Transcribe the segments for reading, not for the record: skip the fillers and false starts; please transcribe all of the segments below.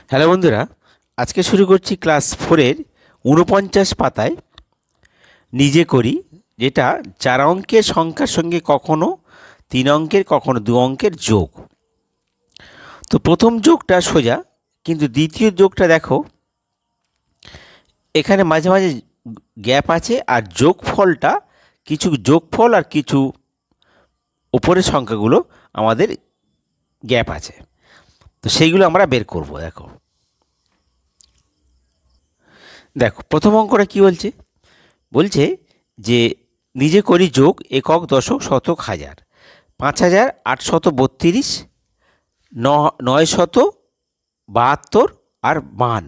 Hello বন্ধুরা, আজকে শুরু করছি ক্লাস 4-এর ৪৯ পাতায় নিজে করি, যেটা 4 অঙ্কের সংখ্যার সঙ্গে কখনো 3 অঙ্কের কখনো 2 অঙ্কের যোগ। তো প্রথম যোগটা সোজা, কিন্তু দ্বিতীয় যোগটা দেখো এখানে মাঝে মাঝে গ্যাপ আছে, আর যোগফলটা কিছু যোগফল আর কিছু উপরের সংখ্যাগুলো আমাদের গ্যাপ আছে। তো সেইগুলো আমরা বের করব। দেখো দেখো প্রথম অঙ্কটা কি বলছে যে নিজে করি যোগ একক দশক শতক হাজার ৫,৮৩২, ৯৭২ আর ৫২।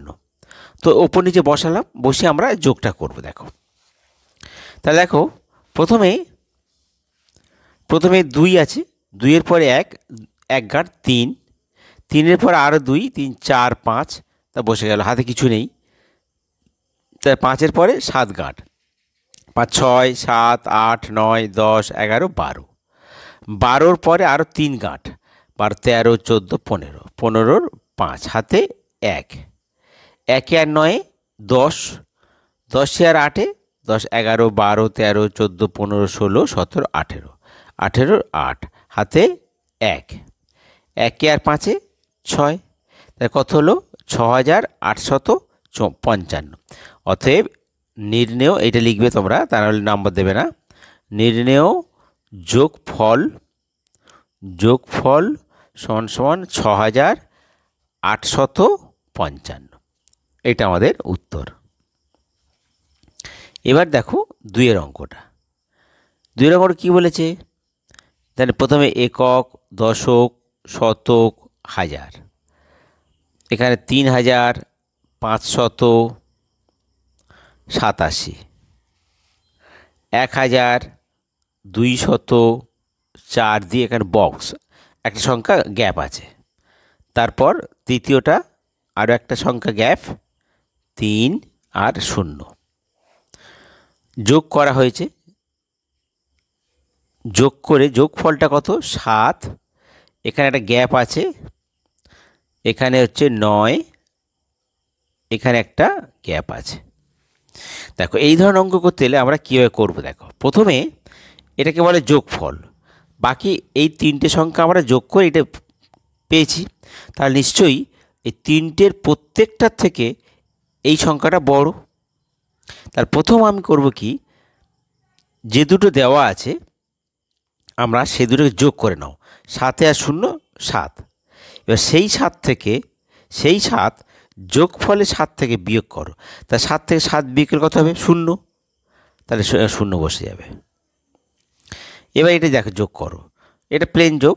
তো ওপর নিচে বসালাম, বসে আমরা যোগটা করব। দেখো তাহলে দেখো প্রথমে ২ আছে, ২-এর পরে ১, ১ গাঁট ৩, ৩-এর পরে আরও ২, ৩, ৪, ৫, তা বসে গেল, হাতে কিছু নেই। তার ৫-এর পরে ৭ গাঁট, ৫, ৬, ৭, ৮, ৯, ১০, ১১, ১২, ১২-র পরে আরও ৩ গাঁট, ১২, ১৩, ১৪, ১৫, ১৫-র ৫, হাতে ১, ১-এ আর ৯-এ ১০, ১০-এ আর ৮-এ ১০, ১১, ১২, ১৩, ১৪, ১৫, ১৬, ১৭, ১৮, ১৮-র ৮, হাতে ১, ১-এ আর ৫-এ ৬, তার কত হলো ৬,৮৫৫। অতএব নির্ণেয়, এটা লিখবে তোমরা, তা নাহলে নাম্বার দেবে না। নির্ণেয় যোগফল সমান সমান ৬,৮৫৫। এটা আমাদের উত্তর। এবার দেখো ২-এর অঙ্কটা। ২-এর অঙ্কটা কী বলেছে? তাহলে প্রথমে একক দশক শতক হাজার, এখানে ৩,৫৮৭, ১,২০৪ দিয়ে এখানে বক্স, একটা সংখ্যা গ্যাপ আছে। তারপর তৃতীয়টা আরও একটা সংখ্যা গ্যাপ, ৩ আর ০। যোগ করা হয়েছে, যোগ করে যোগফলটা কত ৭, এখানে একটা গ্যাপ আছে, এখানে হচ্ছে ৯, এখানে একটা গ্যাপ আছে। দেখো এই ধরনের অঙ্ক করতে হলে আমরা কীভাবে করব? দেখো প্রথমে এটাকে বলে যোগফল, বাকি এই 3টে সংখ্যা আমরা যোগ করে এটা পেয়েছি, তাহলে নিশ্চয়ই এই 3টের প্রত্যেকটার থেকে এই সংখ্যাটা বড়। তার প্রথম আমি করব কি, যে দুটো দেওয়া আছে আমরা সে দুটোকে যোগ করে নাও, ৭ আর ০ ৭। এবার সেই ৭ যোগফলে ৭ থেকে বিয়োগ করো, তা ৭ থেকে ৭ বিয়োগের কত হবে ০, তাহলে ০ বসে যাবে। এবার এটা দেখো যোগ করো, এটা প্লেন যোগ,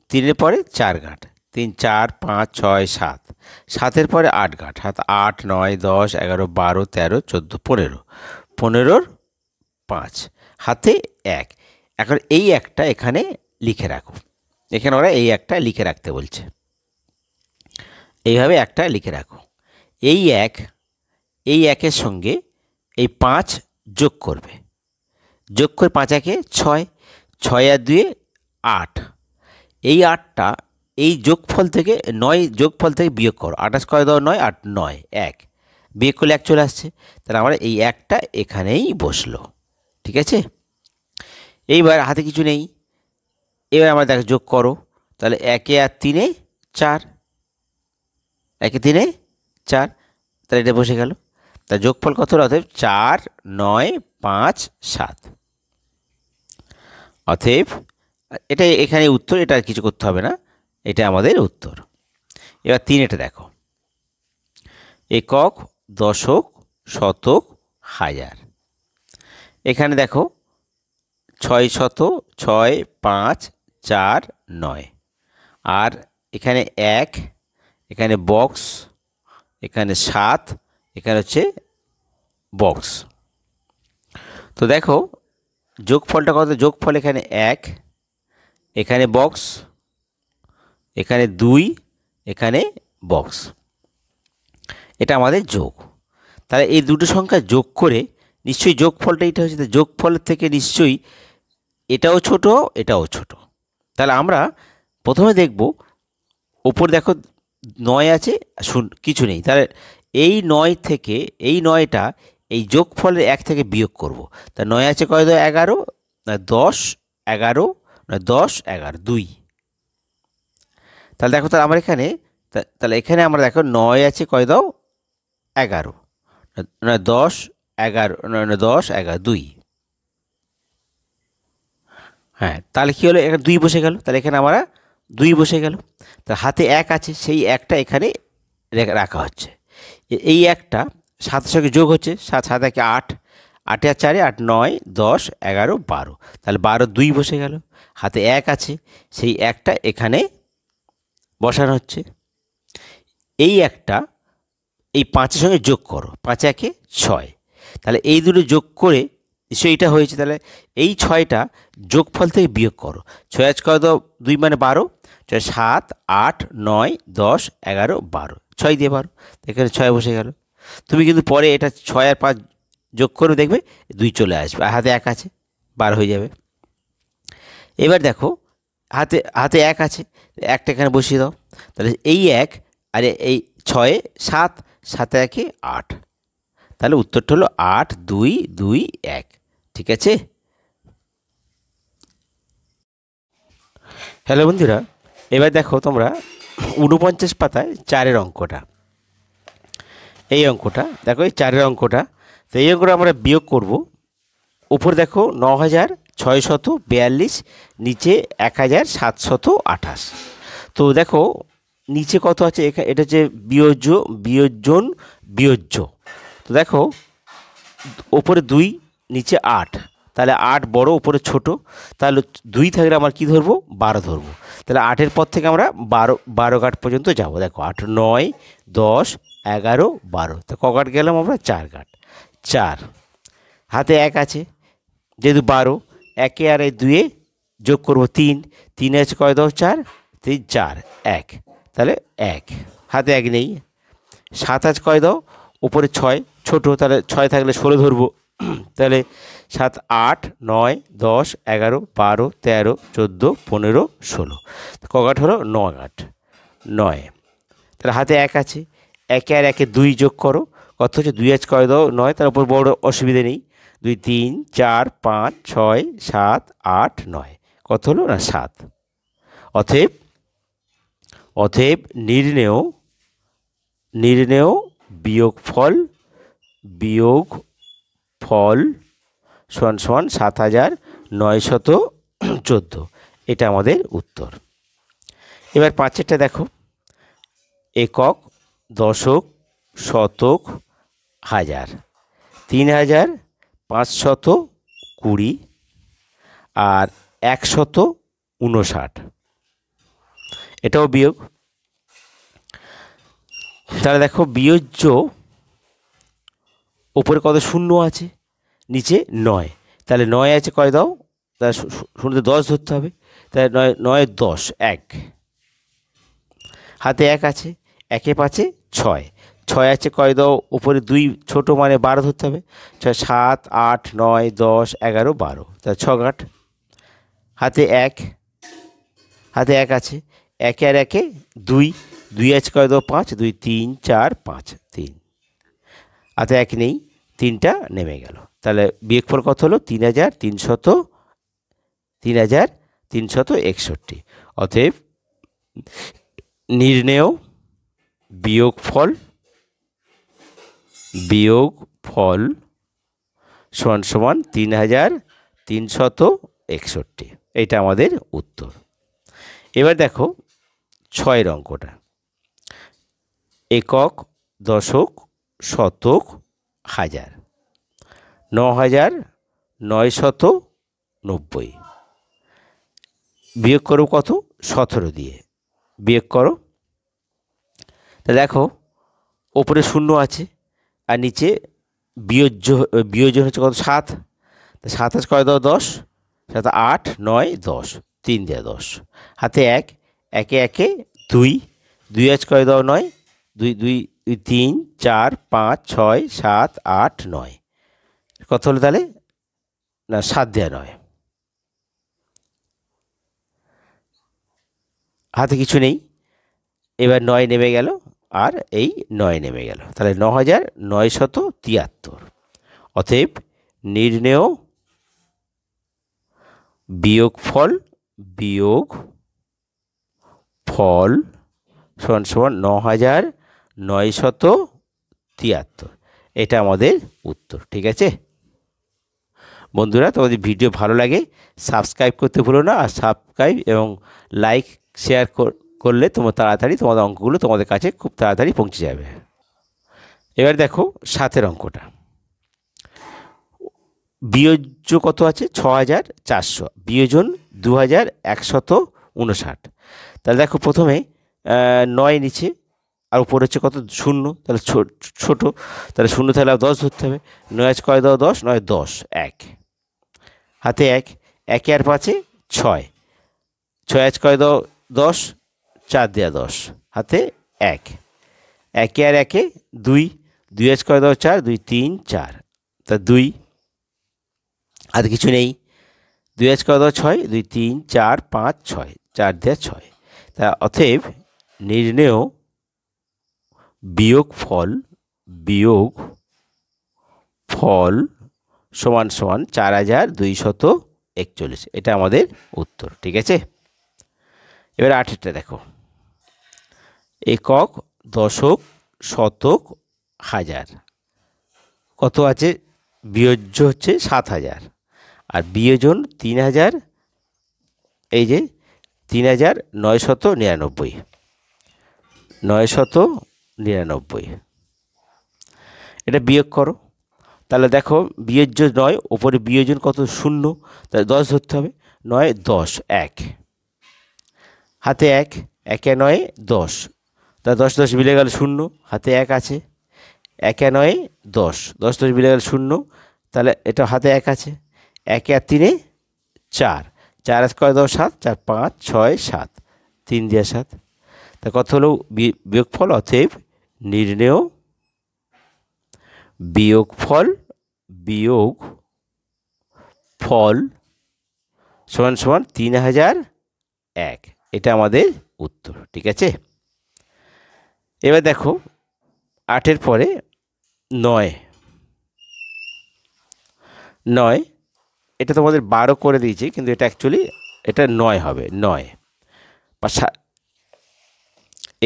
৩-এর পরে ৪ গাঁট, ৩, ৪, ৫, ৬, ৭, ৭-এর পরে ৮ গাঁট, হাত ৮, ৯, ১০, ১১, ১২, ১৩, ১৪, ১৫, ১৫-র ৫, হাতে ১। এখন এই একটা এখানে লিখে রাখো, এখানে ওরা এই একটা লিখে রাখতে বলছে, এইভাবে একটা লিখে রাখো। এই ১-এর সঙ্গে এই ৫ যোগ করবে, যোগ করে ৫ একে ৬, ৬ আর ২-এ ৮, এই ৮টা এই যোগফল থেকে ৯ যোগফল থেকে বিয়োগ করো, ২৮ করে দাও ৯, ৮, ৯, ১ বিয়োগ করলে ১ চলে আসছে, তাহলে আমরা এই একটা এখানেই বসলো। ঠিক আছে, এইবার হাতে কিছু নেই, এবার আমরা দেখো যোগ করো, তাহলে ১-এ আর ৩-এ ৪, ১-এ ৩-এ ৪, তাহলে এটা বসে গেল। তা যোগফল কত হলো? অতএব ৪, ৯, ৫, ৭। অতএব এটা এখানে উত্তর, এটা আর কিছু করতে হবে না, এটা আমাদের উত্তর। এবার ৩-এটা দেখো, একক দশক শতক হাজার, এখানে দেখো ৬০০, ৬, ৫, ৪, ৯, আর এখানে ১, এখানে বক্স, এখানে ৭, এখানে হচ্ছে বক্স। তো দেখো যোগফলটা কত? যোগফল এখানে ১, এখানে বক্স, এখানে ২, এখানে বক্স, এটা আমাদের যোগ। তাহলে এই দুটো সংখ্যা যোগ করে নিশ্চয়ই যোগফলটা এটা হচ্ছে, যোগফলের থেকে নিশ্চয়ই এটাও ছোট এটাও ছোট। তাহলে আমরা প্রথমে দেখব, ওপর দেখো 9 আছে, কিছু নেই, তাহলে এই 9 থেকে এই 9টা এই যোগফলের 1 থেকে বিয়োগ করব। তা 9 আছে কয় দাও 11, না 10 11, না 10 11 2। তাহলে দেখো, তাহলে আমার এখানে তাহলে এখানে আমরা দেখো 9 আছে কয় দাও 11, না 10 11, না 10 11 2। হ্যাঁ, তাহলে কী হলো, এখানে 2 বসে গেল, তাহলে এখানে আমরা 2 বসে গেল। তার হাতে 1 আছে, সেই 1টা এখানে রাখা হচ্ছে। এই 1টা 7-এর সঙ্গে যোগ হচ্ছে, 7 7 1 8, 8 আর 4 8 9 10 11 12, তাহলে 12 2 বসে গেল। হাতে 1 আছে, সেই 1টা এখানে বসানো হচ্ছে। এই 1টা এই 5-এর সঙ্গে যোগ করো, 5 1 6, তাহলে এই দুটো যোগ করে নিশ্চয়ই এটা হয়েছে। তাহলে এই 6টা যোগফল থেকে বিয়োগ করো। 6 আজ কত 2 মানে 12, 6 7 8 9 10 11 12, 6 দিয়ে 12, এখানে 6 বসে গেল। তুমি কিন্তু পরে এটা 6 আর 5 যোগ করে দেখবে 2 চলে আসবে, আর হাতে 1 আছে, 12 হয়ে যাবে। এবার দেখো হাতে হাতে 1 আছে, 1টা এখানে বসিয়ে দাও। তাহলে এই 1 আর এই 6 7 7 1 8, তাহলে উত্তরটা হলো 8 2 2 1। ঠিক আছে। হ্যালো বন্ধুরা, এবার দেখো তোমরা 49 পাতায় 4-এর অঙ্কটা, এই অঙ্কটা দেখো, এই 4-এর অঙ্কটা। তো এই অঙ্কটা আমরা বিয়োগ করব। উপর দেখো 9642, নিচে 1728। তো দেখো নিচে কত আছে, এটা হচ্ছে বিয়োজন বিয়োজ্য। তো দেখো ওপরে 2 নিচে 8, তাহলে 8 বড় উপরে ছোট, তাহলে 2 থাকলে আমার কি ধরবো 12 ধরবো। তাহলে 8-এর পর থেকে আমরা 12 কাঠ পর্যন্ত যাব। দেখো 8 9 10 11 12, তো ক কাঠ গেলাম আমরা 4 কাঠ, 4। হাতে 1 আছে, যেহেতু 12, 1 আর 2 যোগ করবো 3, 3 আছে কয় দাও 4, 3 4 1, তাহলে 1। হাতে 1 নেই। 7 আজ কয় দাও উপরে 6, ছোট, তাহলে 6 থাকলে 16 ধরবো। তাহলে 7 8 9 10 11 12 13 14 15 16, ক কাঠ হলো 9 কাঠ, 9। তাহলে হাতে 1 আছে, 1 আর 1 2 যোগ করো, কত হচ্ছে 2 আজ কয় দাও 9, তার উপর বড় অসুবিধে নেই। 2 3 4 5 6 7 8 9, কত হলো না 7। অতএব অতএব নির্ণেয় বিয়োগফল সমান সমান 7914, এটা আমাদের উত্তর। এবার 5-এরটা দেখো, একক দশক শতক হাজার, 3520 আর 159, এটাও বিয়োগ। তাহলে দেখো বিয়োজ্য, ওপরে কত শূন্য আছে, নিচে 9, তাহলে 9 আছে কয় দাও, তাহলে শূন্যতে 10 ধরতে হবে, তাহলে 9 9 10 1। হাতে 1 আছে, 1 5 6, 6 আছে কয় দাও উপরে 2 ছোট মানে 12 ধরতে হবে, 6 7 8 9 10 11 12, তাহলে 6 কাঠ। হাতে 1 আছে, 1 আর 1 2, 2 আছে কয় দাও 5, 2 3 4 5 3, হাতে 1 নেই, 3টা নেমে গেল। তাহলে বিয়োগফল কত হলো 3361। অতএব নির্ণেয় বিয়োগফল সমান সমান 3361, এটা আমাদের উত্তর। এবার দেখো 6-এর অঙ্কটা, একক দশক শতক হাজার, 9990, বিয়োগ করো কত 17 দিয়ে বিয়োগ করো। তা দেখো ওপরে শূন্য আছে, আর নিচে বিয়োজন হচ্ছে কত 7, তা 7 আছে কয় দাও 10, 7 8 9 10, 3 দিয়ে 10। হাতে 1 1 1 2, 2 আছে কয় দাও 9, 2 2 3 4 5 6 7 8 9, কত হলো তাহলে না 7 দেওয়া 9। হাতে কিছু নেই, এবার 9 নেমে গেল আর এই 9 নেমে গেল, তাহলে 9973। অতএব নির্ণেয় বিয়োগফল সমান সমান 9973। এটা আমাদের উত্তর। ঠিক আছে বন্ধুরা, তোমাদের ভিডিও ভালো লাগে সাবস্ক্রাইব করতে ভুলো না, আর সাবস্ক্রাইব এবং লাইক শেয়ার করলে তাড়াতাড়ি তোমাদের অঙ্কগুলো তোমাদের কাছে খুব তাড়াতাড়ি পৌঁছে যাবে। এবার দেখো 7 অঙ্কটা। বিয়োজ্য কত আছে? 6400, বিয়োজন 2159। তাহলে দেখো প্রথমে 9 নিচে, আর উপরে হচ্ছে কত? 0, তাহলে ছোট, তাহলে 0 তাহলে 10 ধরতে হবে। 9 কয় দাও 10, 9 10, 1 হাতে 1, 1 আর 5 6, 6 কয় দাও 10, 4 দেওয়া 10 হাতে 1, 1 আর 1 2, 2 কয় দাও 4, 2 3 4, তা 2 আর কিছু নেই। 2 কয় দাও 6, 2 3 4 5 6, 4 দেওয়া 6। তা অতএব নির্ণেয় বিয়োগফল সমান সমান 4241। এটা আমাদের উত্তর। ঠিক আছে, এবার 8টা দেখো। একক, দশক, শতক, হাজার কত আছে? বিয়োজ্য হচ্ছে 7000 আর বিয়োজন 3000, এই যে 3999, 999। এটা বিয়োগ করো, তাহলে দেখো বিয়োজ্য 9, ওপরে বিয়োজন কত? 0, তাহলে 10 ধরতে হবে। 9 10, 1 হাতে 1, 1 9 10, তা 10 10 মিলে গেল 0, হাতে 1 আছে। 1 9 10, 10 10 মিলে গেল 0, তাহলে এটা হাতে 1 আছে। 1 আর 3 4, 4 কয় দাও 7, 4 5 6 7, 3 দিয়ে 7, তা কত হলো বিয়োগফল? অতএব নির্ণেয় বিয়োগফল সমান সমান 3001। এটা আমাদের উত্তর। ঠিক আছে, এবার দেখো 8-এর পরে 9, এটা তোমাদের 12 করে দিয়েছে, কিন্তু এটা অ্যাকচুয়ালি এটা 9 হবে। 9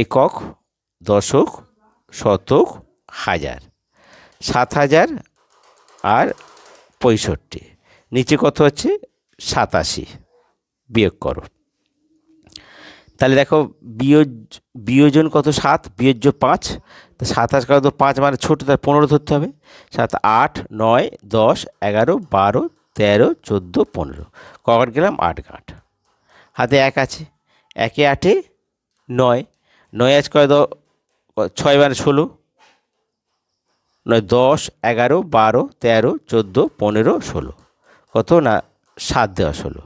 একক, দশক, শতক, হাজার, 7000 আর 65, নিচে কত হচ্ছে? 87। বিয়োগ করো, তাহলে দেখো বিয়োজন কত? 7, বিয়োজ্য 5, তো 27 কত? 5 মানে ছোটো, তার 15 ধরতে হবে। 7 8 9 10 11 12 13 14 15, কগাট গেলাম? 8 গাঁট, হাতে 1 আছে। 1 8 9, 9 কয় দাও 6 মানে 16, 9 10 11 12 13 14 15 16, কত না 7 দেওয়া 16,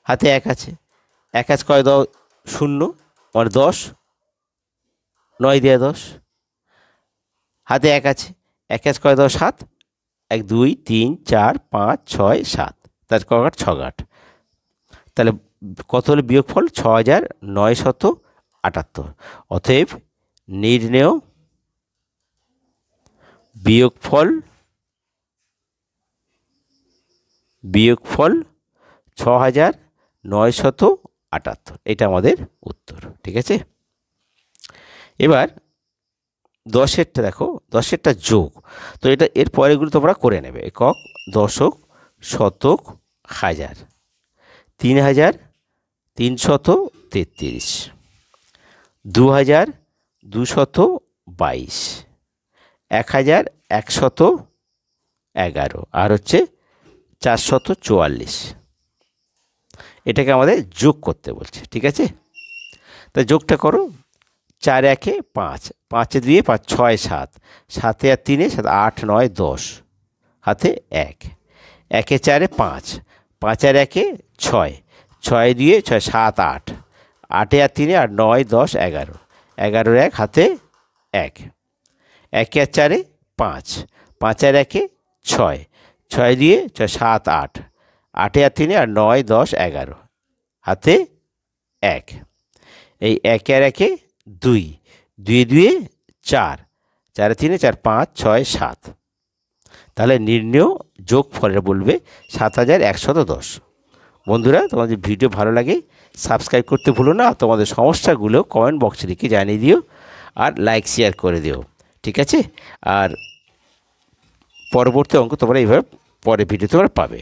হাতে 1 আছে। 1 কয় দাও 0, মানে 10, 9 দেওয়া 10, হাতে 1 আছে। 1 কয় দাও 7, 1 2 3 4 5 6 7, তার কগাট? 6 গাঁট। তাহলে কত হলো বিয়োগফল? 6978। অতএব নির্ণেয় বিয়োগফল 6978। এটা আমাদের উত্তর। ঠিক আছে, এবার 10-এরটা দেখো। 10-এরটা যোগ, তো এটা এর পরেগুলো তোমরা করে নেবে। একক, দশক, শতক, হাজার, 3333, 2222, 1111, আর হচ্ছে 444। এটাকে আমাদের যোগ করতে বলছে। ঠিক আছে, তা যোগটা করো। 4 1 5, 5 2 5 6 7, 7 আর 3 7 8 9 10, হাতে 1, 1 4 5, 5 আর 1 6, 6 2 6 7 8, 8 আর 3 8 9 10 11, 11 1, হাতে 1, 1 আর 4 5, 5 আর 1 6, 6 2 6 7 8, 8 আর 3 8 9 10 11, হাতে 1, এই 1 আর 1 2, 2 2 4, 4 3 4 5 6 7। তাহলে নির্ণেয় যোগফলটা বলবে 7110। বন্ধুরা, তোমাদের ভিডিও ভালো লাগে সাবস্ক্রাইব করতে ভুলো না। তোমাদের সমস্যাগুলো কমেন্ট বক্সে লিখে জানিয়ে দিও আর লাইক শেয়ার করে দিও, ঠিক আছে? আর পরবর্তী অঙ্ক তোমরা এইভাবে পরের ভিডিও তোমরা পাবে।